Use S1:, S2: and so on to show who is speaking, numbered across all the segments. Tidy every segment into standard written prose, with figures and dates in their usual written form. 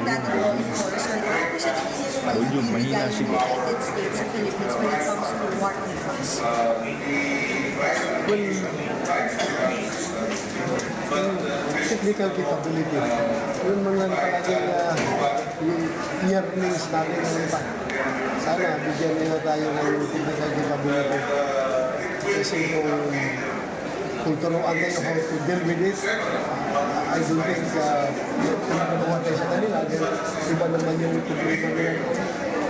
S1: dating law enforcement, kung sa tingin niyo naman
S2: Volume,
S1: yung
S2: mahina
S1: ibigay ng
S2: siguro.
S1: United States sa Philippines when it comes to war on drugs?
S3: Well, technical capability. Yun man lang palagi yung yearnings natin ng iba. Sana bigyan nila tayo ng technical capability. Kasi kung turuan tayo how to deal with it, I don't think kung nagawa tayo sa kanila, iba naman yung publiko nila.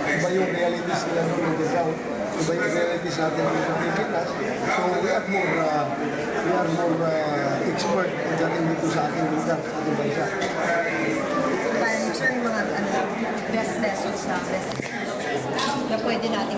S3: Iba yung realities nila doon on the ground. Iba yung realities natin ng Pilipinas. So we are more expert pagdating dito sa ating lugar, sa ating bansa.
S1: Paano sir, mga best lessons na best na pwede natin